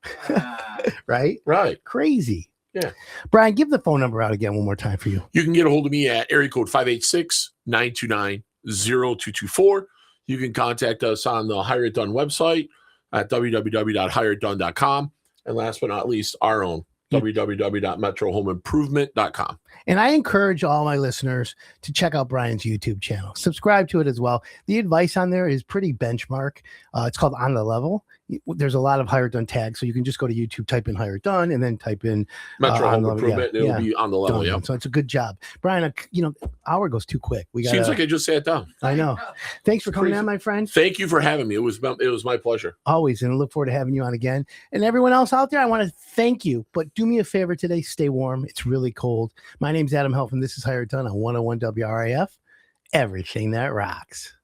Right. Crazy. Yeah. Brian, give the phone number out again one more time for you. You can get a hold of me at area code 586-929-0224. You can contact us on the Hire It Done website at www.hireitdone.com. And last but not least, our own www.metrohomeimprovement.com. And I encourage all my listeners to check out Brian's YouTube channel. Subscribe to it as well. The advice on there is pretty benchmark. It's called On the Level. There's a lot of Hire It Done tags. So you can just go to YouTube, type in Hire It Done, and then type in Metro Home Improvement. And it'll be on the level. Yeah. So it's a good job. Brian, hour goes too quick. Seems like I just sat down. I know. Thanks for coming on, my friend. Thank you for having me. It was my pleasure. Always. And I look forward to having you on again. And everyone else out there, I want to thank you. But do me a favor today. Stay warm. It's really cold. My name's Adam Helf, and this is Hire It Done on 101 WRIF. Everything that rocks.